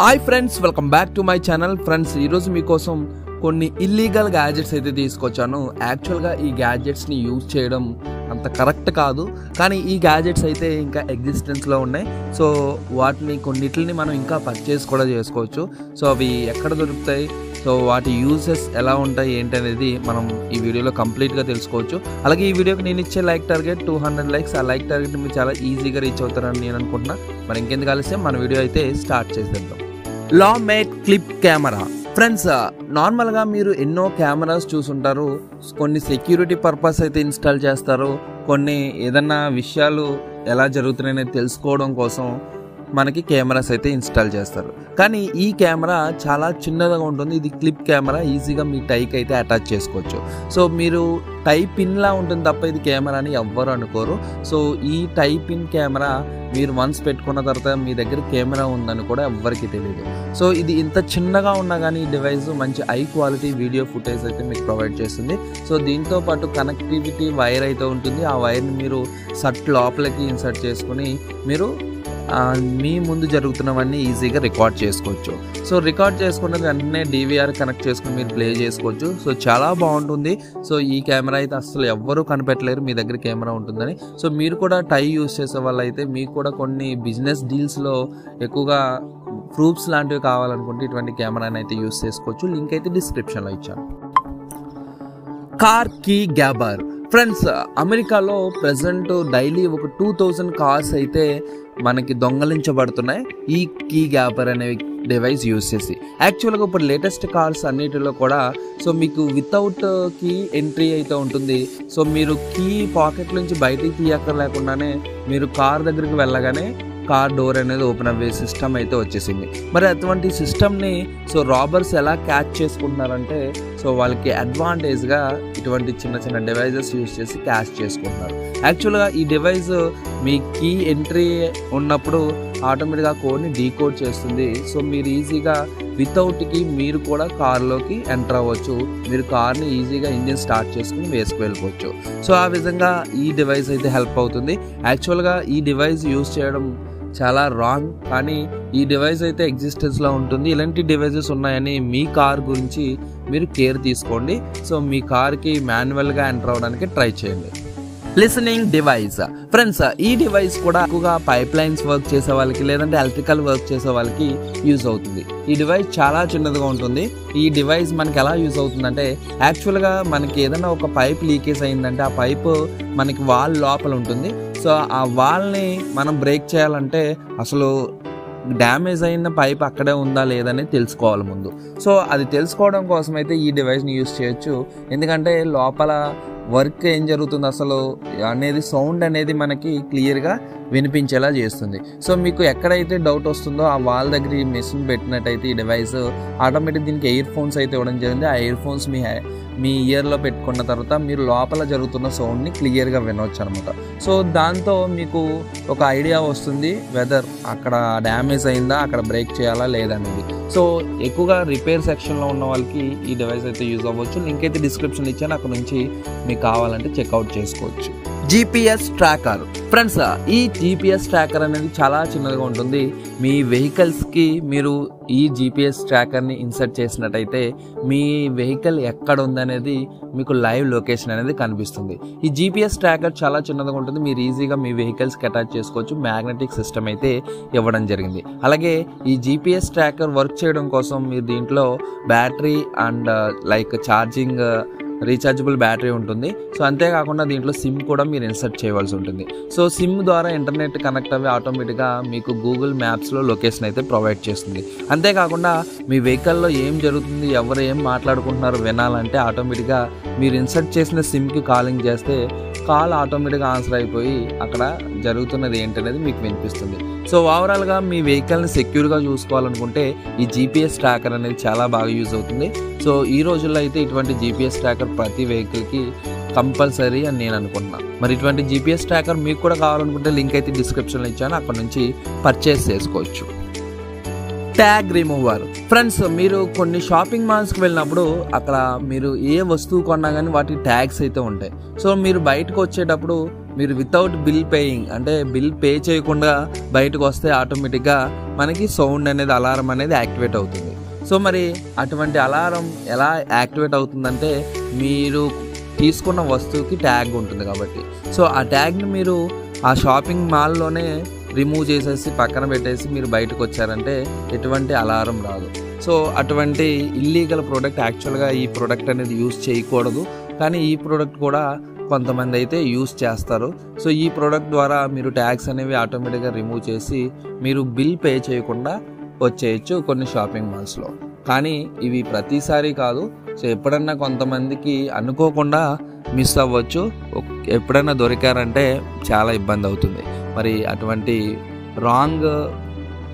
Hi friends, welcome back to my channel. Friends, ఈరోజు మీకోసం కొన్ని ఇల్లీగల్ గ్యాడ్జెట్స్ అయితే తీసుకొచ్చాను. యాక్చువల్గా ఈ గ్యాడ్జెట్స్ని యూజ్ చేయడం అంత కరెక్ట్ కాదు, కానీ ఈ గ్యాడ్జెట్స్ అయితే ఇంకా ఎగ్జిస్టెన్స్లో ఉన్నాయి. సో వాటిని కొన్నిటిని మనం ఇంకా పర్చేస్ కూడా చేసుకోవచ్చు. సో అవి ఎక్కడ దొరుకుతాయి, సో వాటి యూజెస్ ఎలా ఉంటాయి ఏంటి అనేది మనం ఈ వీడియోలో కంప్లీట్గా తెలుసుకోవచ్చు. అలాగే ఈ వీడియోకి నేను ఇచ్చే లైక్ టార్గెట్ 200 లైక్స్. ఆ లైక్ టార్గెట్ మీరు చాలా ఈజీగా రీచ్ అవుతారని నేను అనుకుంటున్నా. మరి ఇంకెందుకు ఆలస్యం, మన వీడియో అయితే స్టార్ట్ చేసేద్దాం. లా మేట్ క్లిప్ కెమెరా. ఫ్రెండ్స్, నార్మల్గా మీరు ఎన్నో కెమెరాస్ చూసుంటారు. కొన్ని సెక్యూరిటీ పర్పస్ అయితే ఇన్స్టాల్ చేస్తారు, కొన్ని ఏదన్నా విషయాలు ఎలా జరుగుతున్నాయని తెలుసుకోవడం కోసం మనకి కెమెరాస్ అయితే ఇన్స్టాల్ చేస్తారు. కానీ ఈ కెమెరా చాలా చిన్నగా ఉంటుంది. ఇది క్లిప్ కెమెరా, ఈజీగా మీ టైకి అయితే అటాచ్ చేసుకోవచ్చు. సో మీరు టై పిన్లా ఉంటుంది తప్ప ఇది కెమెరా అని ఎవ్వరు అనుకోరు. సో ఈ టై పిన్ కెమెరా మీరు వన్స్ పెట్టుకున్న తర్వాత మీ దగ్గర కెమెరా ఉందని కూడా ఎవ్వరికి తెలియదు. సో ఇది ఇంత చిన్నగా ఉన్నా కానీ ఈ డివైస్ మంచి హై క్వాలిటీ వీడియో ఫుటేజ్ అయితే మీకు ప్రొవైడ్ చేస్తుంది. సో దీంతో పాటు కనెక్టివిటీ వైర్ అయితే ఉంటుంది. ఆ వైర్ని మీరు షర్ట్ లోపలికి ఇన్సర్ట్ చేసుకుని మీరు మీ ముందు జరుగుతున్నవన్నీ ఈజీగా రికార్డ్ చేసుకోవచ్చు. సో రికార్డ్ చేసుకున్నది వెంటనే DVR కనెక్ట్ చేసుకుని మీరు ప్లే చేసుకోవచ్చు. సో చాలా బాగుంటుంది. సో ఈ కెమెరా అయితే అసలు ఎవ్వరూ కనిపెట్టలేరు మీ దగ్గర కెమెరా ఉంటుందని. సో మీరు కూడా టై యూస్ చేసే వాళ్ళు అయితే మీకు కూడా కొన్ని బిజినెస్ డీల్స్లో ఎక్కువగా ప్రూఫ్స్ లాంటివి కావాలనుకుంటే ఇటువంటి కెమెరాని అయితే యూస్ చేసుకోవచ్చు. లింక్ అయితే డిస్క్రిప్షన్లో ఇచ్చాను. కార్ కీ గ్యాబర్. ఫ్రెండ్స్, అమెరికాలో ప్రజెంట్ డైలీ ఒక 2000 కార్స్ అయితే మనకి దొంగలించబడుతున్నాయి ఈ కీ గ్యాబర్ అనే డివైస్ యూజ్ చేసి. యాక్చువల్గా ఇప్పుడు లేటెస్ట్ కార్స్ అన్నిటిలో కూడా సో మీకు వితౌట్ కీ ఎంట్రీ అయితే ఉంటుంది. సో మీరు కీ పాకెట్ నుంచి బయటికి తీయక్కర్లేకుండానే మీరు కార్ దగ్గరికి వెళ్ళగానే కార్ డోర్ అనేది ఓపెన్ అయ్యే సిస్టమ్ అయితే వచ్చేసింది. మరి అటువంటి సిస్టమ్ని సో రాబర్స్ ఎలా క్యాచ్ చేసుకుంటున్నారంటే సో వాళ్ళకి అడ్వాంటేజ్గా ఇటువంటి చిన్న చిన్న డివైజెస్ యూజ్ చేసి క్యాచ్ చేసుకుంటున్నారు. యాక్చువల్గా ఈ డివైస్ మీ కీ ఎంట్రీ ఉన్నప్పుడు ఆటోమేటిక్గా కోడ్ని డీకోడ్ చేస్తుంది. సో మీరు ఈజీగా వితౌట్ కి మీరు కూడా కార్లోకి ఎంటర్ అవ్వచ్చు. మీరు కార్ని ఈజీగా ఇంజిన్ స్టార్ట్ చేసుకుని వేసుకువెళ్ళిపోవచ్చు. సో ఆ విధంగా ఈ డివైస్ అయితే హెల్ప్ అవుతుంది. యాక్చువల్గా ఈ డివైస్ యూజ్ చేయడం చాలా రాంగ్, కానీ ఈ డివైస్ అయితే ఎగ్జిస్టెన్స్లో ఉంటుంది. ఇలాంటి డివైజెస్ ఉన్నాయని మీ కార్ గురించి మీరు కేర్ తీసుకోండి. సో మీ కార్కి మాన్యువల్గా ఎంటర్ అవ్వడానికి ట్రై చేయండి. Listening device. ఫ్రెండ్స్, ఈ డివైస్ కూడా ఎక్కువగా పైప్ లైన్స్ వర్క్ చేసే వాళ్ళకి లేదంటే ఎలక్ట్రికల్ వర్క్ చేసే వాళ్ళకి యూజ్ అవుతుంది. ఈ డివైస్ చాలా చిన్నదిగా ఉంటుంది. ఈ డివైస్ మనకి ఎలా యూజ్ అవుతుందంటే యాక్చువల్గా మనకి ఏదైనా ఒక పైప్ లీకేజ్ అయిందంటే ఆ పైప్ మనకి వాల్ లోపల ఉంటుంది. సో ఆ వాల్ని మనం బ్రేక్ చేయాలంటే అసలు డ్యామేజ్ అయిన పైప్ అక్కడే ఉందా లేదని తెలుసుకోవాలి ముందు. సో అది తెలుసుకోవడం కోసం అయితే ఈ డివైస్ని యూజ్ చేయొచ్చు. ఎందుకంటే లోపల వర్క్ ఏం జరుగుతుంది అసలు అనేది సౌండ్ అనేది మనకి క్లియర్గా వినిపించేలా చేస్తుంది. సో మీకు ఎక్కడైతే డౌట్ వస్తుందో ఆ వాల్ దగ్గర ఈ మెషిన్ పెట్టినట్టయితే ఈ డివైస్ ఆటోమేటిక్ దీనికి ఇయర్ ఫోన్స్ అయితే ఇవ్వడం జరిగింది. ఆ ఇయర్ ఫోన్స్ మీ ఇయర్లో పెట్టుకున్న తర్వాత మీరు లోపల జరుగుతున్న సౌండ్ని క్లియర్గా వినవచ్చు అనమాట. సో దాంతో మీకు ఒక ఐడియా వస్తుంది వెదర్ అక్కడ డ్యామేజ్ అయిందా, అక్కడ బ్రేక్ చేయాలా లేదనేది. సో ఎక్కువగా రిపేర్ సెక్షన్లో ఉన్న వాళ్ళకి ఈ డివైస్ అయితే యూజ్ అవ్వచ్చు. లింక్ అయితే డిస్క్రిప్షన్ ఇచ్చాను, అక్కడ నుంచి మీకు కావాలంటే చెక్అవుట్ చేసుకోవచ్చు. GPS tracker. ఫ్రెండ్స్, ఈ GPS ట్రాకర్ అనేది చాలా చిన్నదిగా ఉంటుంది. మీ వెహికల్స్కి మీరు ఈ GPS ట్రాకర్ని ఇన్సర్ట్ చేసినట్టయితే మీ వెహికల్ ఎక్కడ ఉందనేది మీకు లైవ్ లొకేషన్ అనేది కనిపిస్తుంది. ఈ GPS ట్రాకర్ చాలా చిన్నదిగా ఉంటుంది. మీరు ఈజీగా మీ వెహికల్స్కి అటాచ్ చేసుకోవచ్చు. మ్యాగ్నెటిక్ సిస్టమ్ అయితే ఇవ్వడం జరిగింది. అలాగే ఈ GPS ట్రాకర్ వర్క్ చేయడం కోసం మీరు దీంట్లో battery and like charging rechargeable battery ఉంటుంది. సో అంతేకాకుండా దీంట్లో సిమ్ కూడా మీరు ఇన్సర్ట్ చేయవలసి ఉంటుంది. సో సిమ్ ద్వారా ఇంటర్నెట్ కనెక్ట్ అవ్వి ఆటోమేటిక్గా మీకు గూగుల్ మ్యాప్స్లో లొకేషన్ అయితే ప్రొవైడ్ చేస్తుంది. అంతేకాకుండా మీ వెహికల్లో ఏం జరుగుతుంది, ఎవరు ఏం మాట్లాడుకుంటున్నారో వినాలంటే ఆటోమేటిక్గా మీరు ఇన్సర్ట్ చేసిన సిమ్కి కాలింగ్ చేస్తే కాల్ ఆటోమేటిక్గా ఆన్సర్ అయిపోయి అక్కడ జరుగుతున్నది ఏంటనేది మీకు వినిపిస్తుంది. సో ఓవరాల్గా మీ వెహికల్ని సెక్యూర్గా చూసుకోవాలనుకుంటే ఈ GPS ట్రాకర్ అనేది చాలా బాగా యూజ్ అవుతుంది. సో ఈ రోజుల్లో అయితే ఇటువంటి GPS ట్రాకర్ ప్రతి వెహికల్కి కంపల్సరీ అని నేను అనుకుంటున్నాను. మరి ఇటువంటి GPS ట్రాకర్ మీకు కూడా కావాలనుకుంటే లింక్ అయితే డిస్క్రిప్షన్లో ఇచ్చాను, అక్కడ నుంచి పర్చేస్ చేసుకోవచ్చు. Tag remover. ఫ్రెండ్స్, మీరు కొన్ని షాపింగ్ మాల్స్కి వెళ్ళినప్పుడు అక్కడ మీరు ఏ వస్తువు కొన్నా కానీ వాటి ట్యాగ్స్ అయితే ఉంటాయి. సో మీరు బయటకు వచ్చేటప్పుడు మీరు వితౌట్ బిల్ పేయింగ్ అంటే బిల్ పే చేయకుండా బయటకు వస్తే ఆటోమేటిక్గా మనకి సౌండ్ అనేది అలారం అనేది యాక్టివేట్ అవుతుంది. సో మరి అటువంటి అలారం ఎలా యాక్టివేట్ అవుతుందంటే మీరు తీసుకున్న వస్తువుకి ట్యాగ్ ఉంటుంది కాబట్టి. సో ఆ ట్యాగ్ని మీరు ఆ షాపింగ్ మాల్లోనే రిమూవ్ చేసేసి పక్కన పెట్టేసి మీరు బయటకు వచ్చారంటే ఎటువంటి అలారం రాదు. సో అటువంటి ఇల్లీగల్ ప్రోడక్ట్ యాక్చువల్గా ఈ ప్రోడక్ట్ అనేది యూస్ చేయకూడదు, కానీ ఈ ప్రోడక్ట్ కూడా కొంతమంది అయితే యూస్ చేస్తారు. సో ఈ ప్రోడక్ట్ ద్వారా మీరు ట్యాగ్స్ అనేవి ఆటోమేటిక్గా రిమూవ్ చేసి మీరు బిల్ పే చేయకుండా వచ్చేయచ్చు కొన్ని షాపింగ్ మాల్స్లో. కానీ ఇవి ప్రతిసారి కాదు. సో ఎప్పుడన్నా కొంతమందికి అనుకోకుండా మిస్ అవ్వచ్చు, ఎప్పుడైనా దొరికారంటే చాలా ఇబ్బంది అవుతుంది. మరి అటువంటి రాంగ్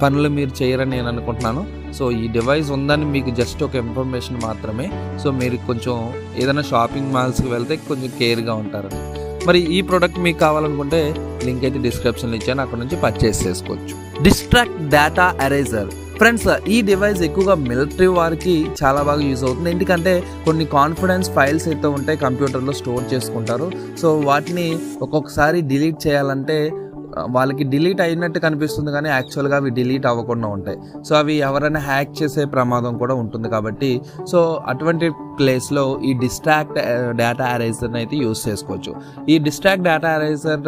పనులు మీరు చేయరని నేను అనుకుంటున్నాను. సో ఈ డివైస్ ఉందని మీకు జస్ట్ ఒక ఇన్ఫర్మేషన్ మాత్రమే. సో మీరు కొంచెం ఏదైనా షాపింగ్ మాల్స్కి వెళ్తే కొంచెం కేర్గా ఉంటారని. మరి ఈ ప్రోడక్ట్ మీకు కావాలనుకుంటే లింక్ అయితే డిస్క్రిప్షన్లో ఇచ్చాను, అక్కడ నుంచి పర్చేస్ చేసుకోవచ్చు. Distract data eraser. ఫ్రెండ్స్, ఈ డివైస్ ఎక్కువగా మిలిటరీ వారికి చాలా బాగా యూజ్ అవుతుంది. ఎందుకంటే కొన్ని కాన్ఫిడెన్స్ ఫైల్స్ అయితే ఉంటాయి, కంప్యూటర్లో స్టోర్ చేసుకుంటారు. సో వాటిని ఒక్కొక్కసారి డిలీట్ చేయాలంటే వాళ్ళకి డిలీట్ అయినట్టు కనిపిస్తుంది, కానీ యాక్చువల్గా అవి డిలీట్ అవ్వకుండా ఉంటాయి. సో అవి ఎవరైనా హ్యాక్ చేసే ప్రమాదం కూడా ఉంటుంది కాబట్టి సో అటువంటి ప్లేస్లో ఈ డిస్ట్రాక్ట్ డేటా ఎరేజర్ని అయితే యూజ్ చేసుకోవచ్చు. ఈ డిస్ట్రాక్ట్ డేటా ఎరేజర్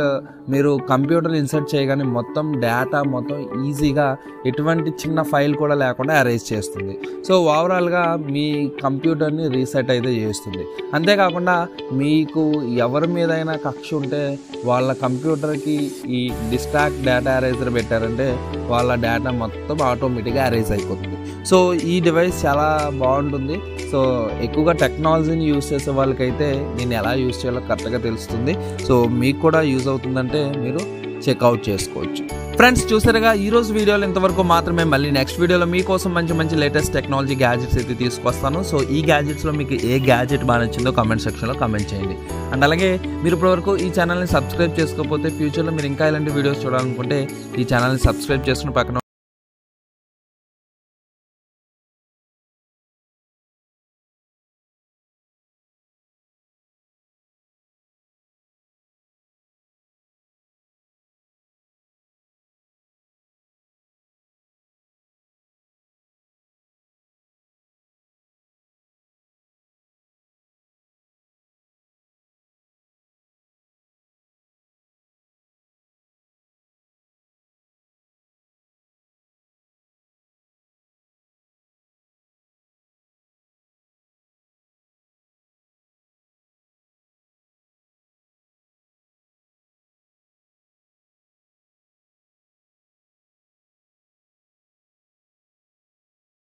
మీరు కంప్యూటర్ ఇన్సర్ట్ చేయగానే మొత్తం డేటా మొత్తం ఈజీగా ఎటువంటి చిన్న ఫైల్ కూడా లేకుండా ఎరేజ్ చేస్తుంది. సో ఓవరాల్గా మీ కంప్యూటర్ని రీసెట్ అయితే చేస్తుంది. అంతేకాకుండా మీకు ఎవరి మీదైనా కక్ష ఉంటే వాళ్ళ కంప్యూటర్కి ఈ డిస్ట్రాక్ట్ డేటా ఎరేజర్ పెట్టారంటే వాళ్ళ డేటా మొత్తం ఆటోమేటిక్గా ఎరేజ్ అయిపోతుంది. సో ఈ డివైస్ చాలా బాగుంటుంది. సో ఎక్కువగా టెక్నాలజీని యూజ్ చేసే వాళ్ళకైతే నేను ఎలా యూజ్ చేయాలో కరెక్ట్గా తెలుస్తుంది. సో మీకు కూడా యూజ్ అవుతుందంటే మీరు చెక్అవుట్ చేసుకోవచ్చు. ఫ్రెండ్స్, చూసారుగా ఈరోజు వీడియోలో ఇంతవరకు మాత్రమే. మళ్ళీ నెక్స్ట్ వీడియోలో మీకోసం మంచి మంచి లేటెస్ట్ టెక్నాలజీ గ్యాజెట్స్ అయితే తీసుకొస్తాను. సో ఈ గ్యాజెట్స్లో మీకు ఏ గ్యాజెట్ బాగా నచ్చిందో కామెంట్ సెక్షన్లో కామెంట్ చేయండి. అండ్ అలాగే మీరు ఇప్పటివరకు ఈ ఛానల్ని సబ్స్క్రైబ్ చేసుకోకపోతే ఫ్యూచర్లో మీరు ఇంకా ఇలాంటి వీడియోస్ చూడాలనుకుంటే ఈ ఛానల్ని సబ్స్క్రైబ్ చేసుకుని పక్కన